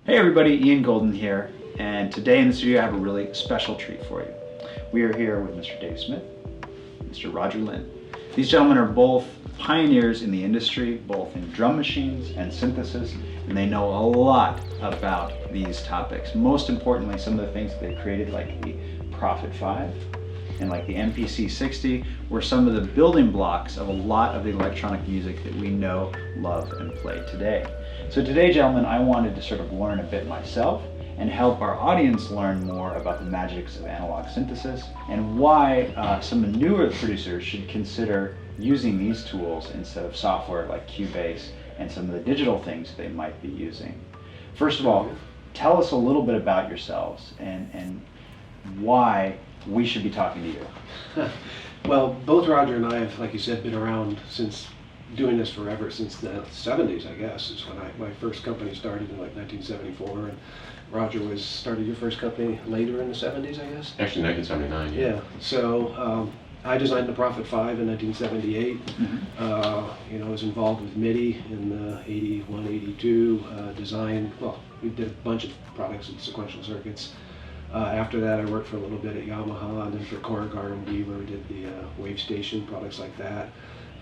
Hey everybody, Ian Golden here, and today in the studio I have a really special treat for you. We are here with Mr. Dave Smith, Mr. Roger Linn. These gentlemen are both pioneers in the industry, both in drum machines and synthesis, and they know a lot about these topics. Most importantly, some of the things that they created, like the Prophet 5 and like the MPC 60, were some of the building blocks of a lot of the electronic music that we know, love, and play today. So today, gentlemen, I wanted to sort of learn a bit myself and help our audience learn more about the magics of analog synthesis and why some of the newer producers should consider using these tools instead of software like Cubase and some of the digital things they might be using. First of all, tell us a little bit about yourselves and why we should be talking to you. Well, both Roger and I have, like you said, been around since doing this forever, since the 70s, I guess, is when my first company started in like 1974, and Roger started your first company later in the 70s, I guess? Actually 1979, yeah. Yeah, so I designed the Prophet 5 in 1978. I was involved with MIDI in 81, 82, we did a bunch of products and sequential circuits. After that, I worked for a little bit at Yamaha, and then for Korg R&D, where we did the wave station, products like that.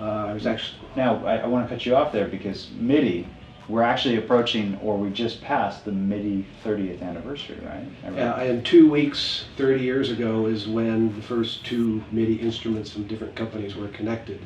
I was actually... Now, I want to cut you off there because MIDI, we're actually approaching, or we just passed the MIDI 30th anniversary, right? Yeah, in 2 weeks, 30 years ago, is when the first two MIDI instruments from different companies were connected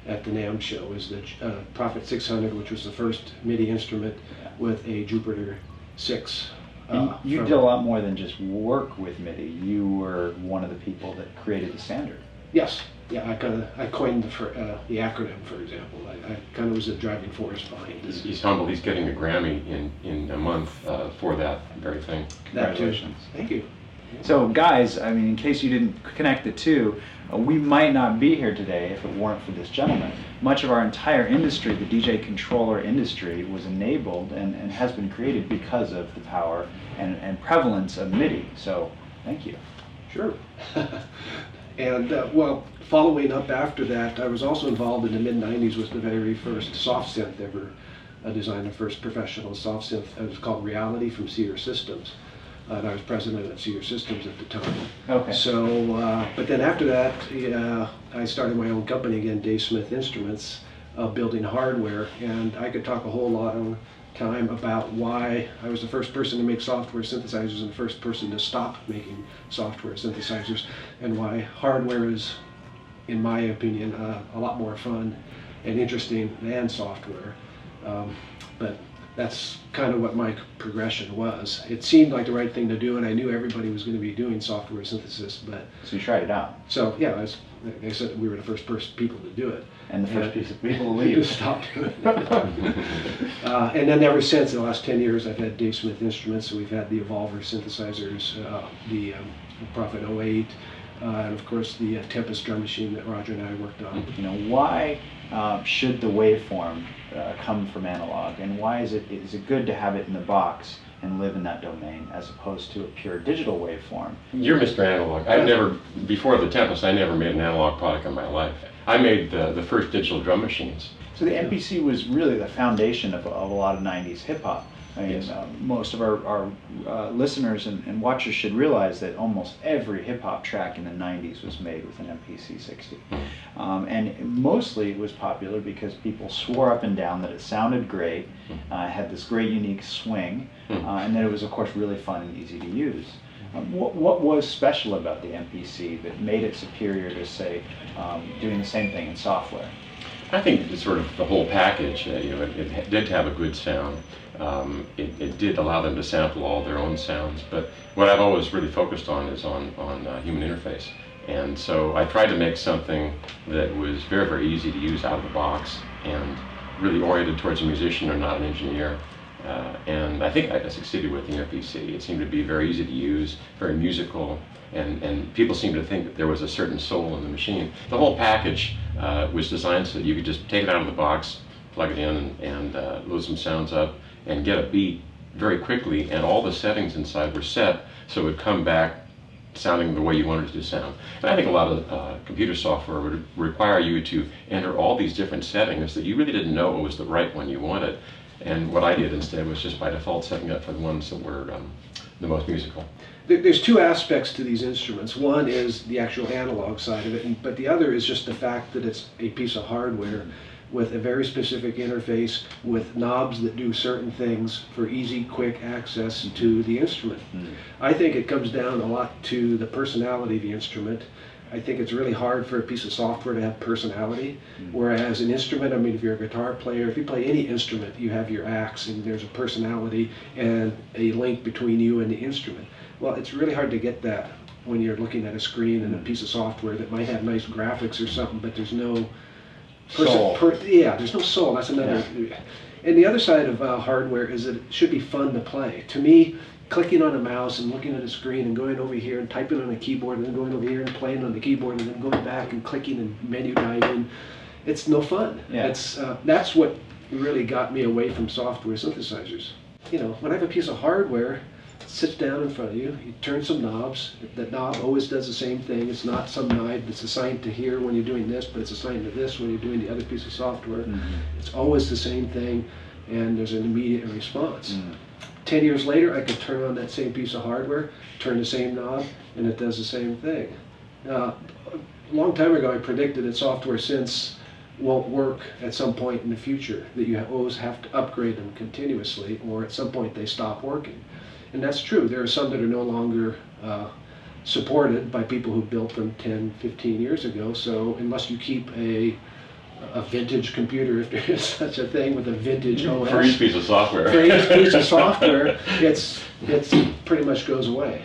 at the NAMM show. It was the Prophet 600, which was the first MIDI instrument with a Jupiter 6. You did a lot more than just work with MIDI. You were one of the people that created the standard. Yes. Yeah, I coined the acronym, for example. I kind of was the driving force behind it. He's humble. He's getting a Grammy in a month for that very thing. Congratulations. Thank you. So guys, I mean, in case you didn't connect the two, we might not be here today if it weren't for this gentleman. Much of our entire industry, the DJ controller industry, was enabled and has been created because of the power and prevalence of MIDI. So, thank you. Sure. And following up after that, I was also involved in the mid-90s with the very first soft synth ever designed, the first professional soft synth. It was called Reality from Seer Systems. And I was president of Seer Systems at the time. Okay. So, but then after that, I started my own company again, Dave Smith Instruments, building hardware. And I could talk a whole lot of time about why I was the first person to make software synthesizers and the first person to stop making software synthesizers, and why hardware is, in my opinion, a lot more fun and interesting than software. But that's kind of what my progression was. It seemed like the right thing to do, and I knew everybody was going to be doing software synthesis. But so you tried it out. So yeah, like I said, we were the first people to do it. And the first piece of people to leave. Stop doing it. And then ever since, in the last 10 years, I've had Dave Smith Instruments. So we've had the Evolver synthesizers, the Prophet 08, and of course the Tempest drum machine that Roger and I worked on. Why should the waveform come from analog, and why is it good to have it in the box and live in that domain as opposed to a pure digital waveform? You're Mr. Analog. Before the Tempest, I never made an analog product in my life. I made the first digital drum machines. So the MPC was really the foundation of a lot of 90s hip-hop. I mean, yes. Most of our listeners and watchers should realize that almost every hip-hop track in the 90s was made with an MPC 60. And mostly it was popular because people swore up and down that it sounded great, had this great unique swing, and that it was, of course, really fun and easy to use. What was special about the MPC that made it superior to, say, doing the same thing in software? I think it's sort of the whole package. It did have a good sound. It did allow them to sample all their own sounds, but what I've always really focused on is on human interface. And so I tried to make something that was very, very easy to use out of the box and really oriented towards a musician or not an engineer. And I think I succeeded with the MPC. It seemed to be very easy to use, very musical, and people seemed to think that there was a certain soul in the machine. The whole package was designed so that you could just take it out of the box, plug it in, and load some sounds up, and get a beat very quickly, and all the settings inside were set so it would come back sounding the way you wanted it to sound. And I think a lot of computer software would require you to enter all these different settings that you really didn't know what was the right one you wanted. And what I did instead was just by default setting up for the ones that were the most musical. There's two aspects to these instruments. One is the actual analog side of it, but the other is just the fact that it's a piece of hardware with a very specific interface with knobs that do certain things for easy, quick access to the instrument. I think it comes down a lot to the personality of the instrument. I think it's really hard for a piece of software to have personality, whereas an instrument, I mean, if you're a guitar player, if you play any instrument, you have your axe and there's a personality and a link between you and the instrument. Well, it's really hard to get that when you're looking at a screen and a piece of software that might have nice graphics or something, but there's no soul. There's no soul. That's another. Yeah. And the other side of hardware is that it should be fun to play. To me, clicking on a mouse and looking at a screen and going over here and typing on a keyboard and then going over here and playing on the keyboard and then going back and clicking and menu diving, it's no fun. Yeah. That's what really got me away from software synthesizers. You know, when I have a piece of hardware, it sits down in front of you, you turn some knobs, that knob always does the same thing. It's not some knob that's assigned to here when you're doing this, but it's assigned to this when you're doing the other piece of software. It's always the same thing, and there's an immediate response. 10 years later, I could turn on that same piece of hardware, turn the same knob, and it does the same thing. A long time ago, I predicted that software synths won't work at some point in the future, that you always have to upgrade them continuously, or at some point they stop working. And that's true. There are some that are no longer supported by people who built them 10, 15 years ago, so unless you keep a vintage computer, if there is such a thing, with a vintage OS. For each piece of software. For each piece of software, it's pretty much goes away.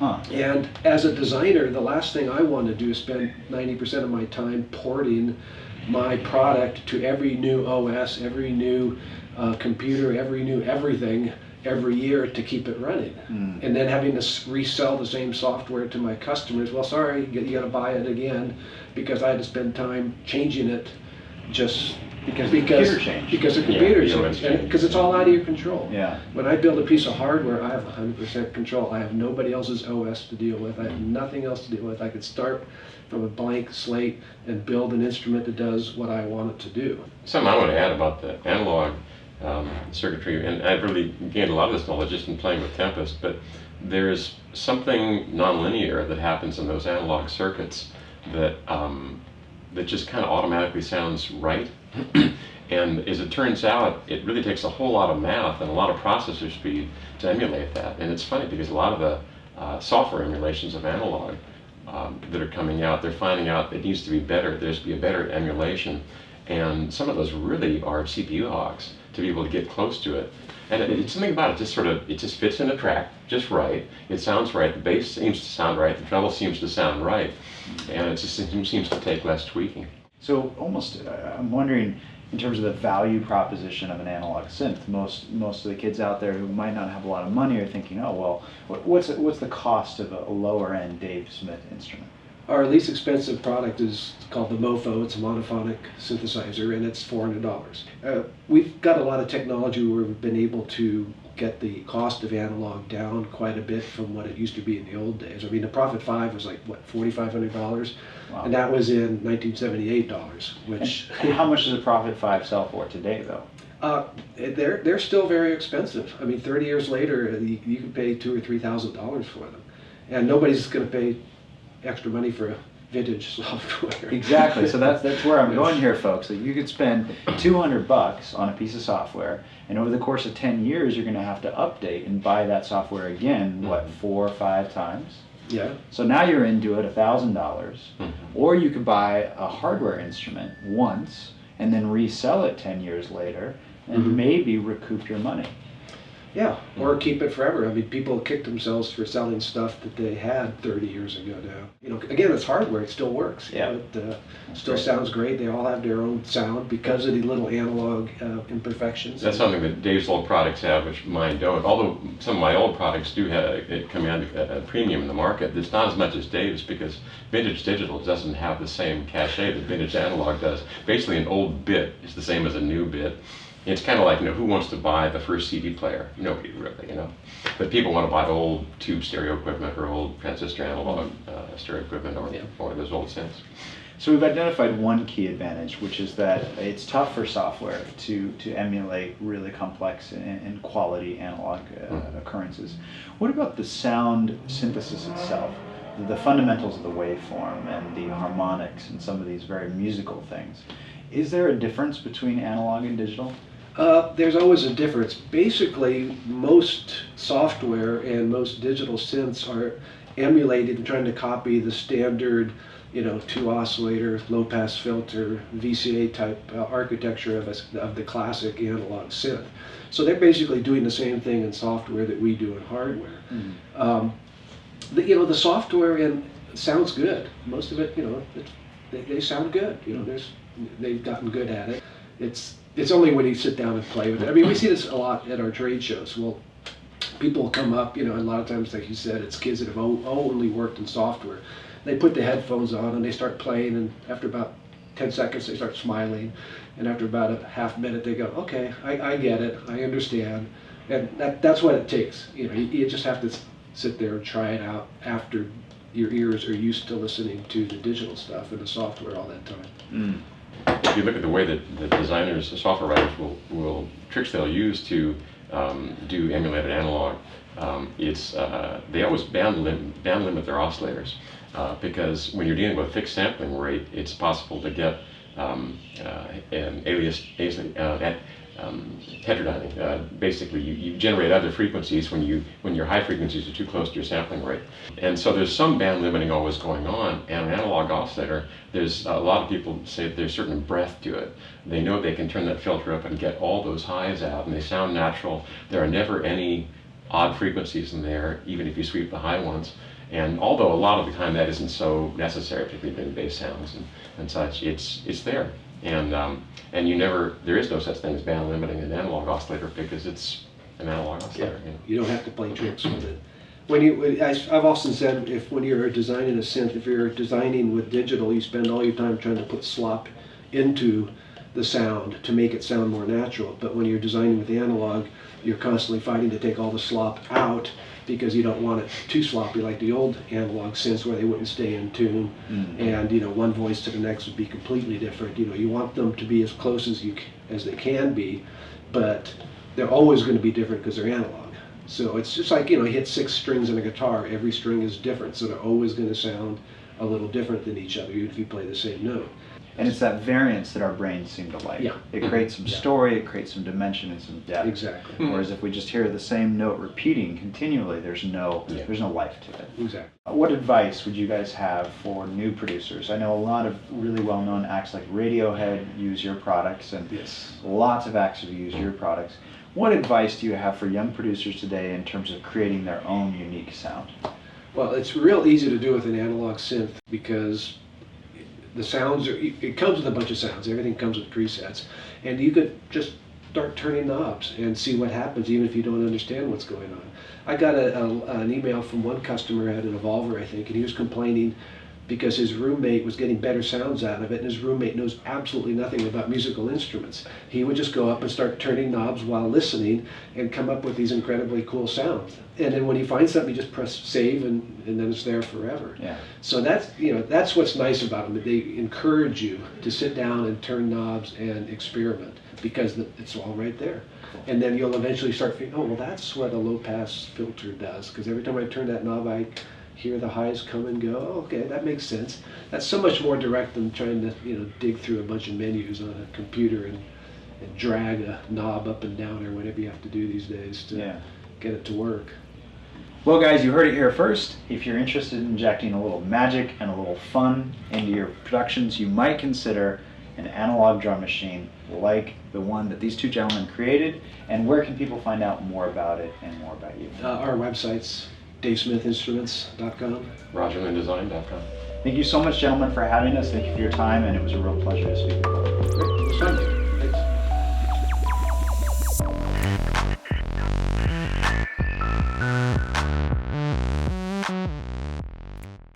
And as a designer, the last thing I want to do is spend 90% of my time porting my product to every new OS, every new computer, every new everything every year to keep it running. And then having to resell the same software to my customers. Well, sorry, you got to buy it again because I had to spend time changing it just because the computer changed. Because it's all out of your control. Yeah. When I build a piece of hardware, I have 100% control. I have nobody else's OS to deal with. I have nothing else to deal with. I could start from a blank slate and build an instrument that does what I want it to do. Something I want to add about the analog circuitry, and I've really gained a lot of this knowledge just in playing with Tempest, but there's something nonlinear that happens in those analog circuits that that just kind of automatically sounds right. And as it turns out, it really takes a whole lot of math and a lot of processor speed to emulate that. And it's funny because a lot of the software emulations of analog that are coming out, they're finding out it needs to be better. There's to be a better emulation. And some of those really are CPU hogs to be able to get close to it. And it's something about it, it just fits in the track just right. It sounds right, the bass seems to sound right, the treble seems to sound right, and it just seems to take less tweaking. So almost, I'm wondering, in terms of the value proposition of an analog synth, most of the kids out there who might not have a lot of money are thinking, oh well, what's the cost of a lower end Dave Smith instrument? Our least expensive product is called the Mofo. It's a monophonic synthesizer, and it's $400. We've got a lot of technology where we've been able to get the cost of analog down quite a bit from what it used to be in the old days. I mean, the Prophet 5 was like, what, $4,500? Wow. And that was in $1978, which... And how much does a Prophet 5 sell for today, though? They're still very expensive. I mean, 30 years later, you can pay $2,000 or $3,000 for them. And nobody's going to pay extra money for a vintage software. Exactly. So that's where I'm going here, folks. That you could spend $200 on a piece of software, and over the course of 10 years, you're going to have to update and buy that software again. What, 4 or 5 times? Yeah. So now you're into it $1,000, or you could buy a hardware instrument once and then resell it 10 years later, and maybe recoup your money. Yeah, or keep it forever. I mean, people kick themselves for selling stuff that they had 30 years ago now. You know, again, it's hardware. It still works. Yeah. It still sounds great. They all have their own sound because of the little analog imperfections. That's something that Dave's old products have, which mine don't. Although some of my old products do command a premium in the market, it's not as much as Dave's because vintage digital doesn't have the same cachet that vintage analog does. Basically, an old bit is the same as a new bit. It's kind of like, who wants to buy the first CD player? Nobody really, But people want to buy the old tube stereo equipment or old transistor analog stereo equipment or those old synths. So we've identified one key advantage, which is that it's tough for software to emulate really complex and quality analog occurrences. What about the sound synthesis itself? The fundamentals of the waveform and the harmonics and some of these very musical things. Is there a difference between analog and digital? There's always a difference. Basically, most software and most digital synths are emulated and trying to copy the standard, two oscillator, low pass filter, VCA type architecture of the classic analog synth. So they're basically doing the same thing in software that we do in hardware. Mm-hmm. The software sounds good. Most of it, they sound good. They've gotten good at it. It's only when you sit down and play with it. I mean, we see this a lot at our trade shows. Well, people will come up, and a lot of times, like you said, it's kids that have only worked in software. They put the headphones on and they start playing, and after about 10 seconds they start smiling, and after about a half minute they go, okay, I get it, I understand. And that's what it takes. You just have to sit there and try it out after your ears are used to listening to the digital stuff and the software all that time. Mm. If you look at the way that the designers, the software writers tricks they'll use to do emulated analog, they always band limit their oscillators because when you're dealing with a fixed sampling rate, it's possible to get an heterodyning. Basically, you generate other frequencies when your high frequencies are too close to your sampling rate. And so there's some band limiting always going on. And an analog oscillator, there's a lot of people say there's certain breadth to it. They know they can turn that filter up and get all those highs out, and they sound natural. There are never any odd frequencies in there, even if you sweep the high ones. And although a lot of the time that isn't so necessary, particularly in bass sounds and such, it's there. And there is no such thing as band limiting an analog oscillator because it's an analog oscillator. Yeah. You don't have to play tricks with it. I've often said, when you're designing a synth, if you're designing with digital, you spend all your time trying to put slop into the sound to make it sound more natural. But when you're designing with the analog, you're constantly fighting to take all the slop out because you don't want it too sloppy like the old analog synths where they wouldn't stay in tune. Mm-hmm. And one voice to the next would be completely different. You want them to be as close as they can be, but they're always going to be different because they're analog. So it's just like, you hit 6 strings in a guitar, every string is different, so they're always going to sound a little different than each other, even if you play the same note. And it's that variance that our brains seem to like. Yeah. It creates some story, it creates some dimension and some depth. Exactly. Whereas if we just hear the same note repeating continually, there's no life to it. Exactly. What advice would you guys have for new producers? I know a lot of really well-known acts like Radiohead use your products, and lots of acts have used your products. What advice do you have for young producers today in terms of creating their own unique sound? Well, it's real easy to do with an analog synth because the sounds it comes with a bunch of sounds. Everything comes with presets, and you could just start turning knobs and see what happens, even if you don't understand what's going on. I got an email from one customer at an Evolver, I think, and he was complaining because his roommate was getting better sounds out of it, and his roommate knows absolutely nothing about musical instruments. He would just go up and start turning knobs while listening and come up with these incredibly cool sounds. And then when he finds something, he just press save, and then it's there forever. Yeah. So that's what's nice about them, that they encourage you to sit down and turn knobs and experiment because it's all right there. And then you'll eventually start thinking, oh, well, that's what a low-pass filter does, because every time I turn that knob, I hear the highs come and go. Oh, okay, that makes sense. That's so much more direct than trying to dig through a bunch of menus on a computer and drag a knob up and down or whatever you have to do these days to get it to work. Well, guys, you heard it here first. If you're interested in injecting a little magic and a little fun into your productions, you might consider an analog drum machine like the one that these two gentlemen created. And where can people find out more about it and more about you? Our website's DaveSmithInstruments.com. RogerLinnDesign.com. Thank you so much, gentlemen, for having us. Thank you for your time, and it was a real pleasure to speak with you. Great. It was fun.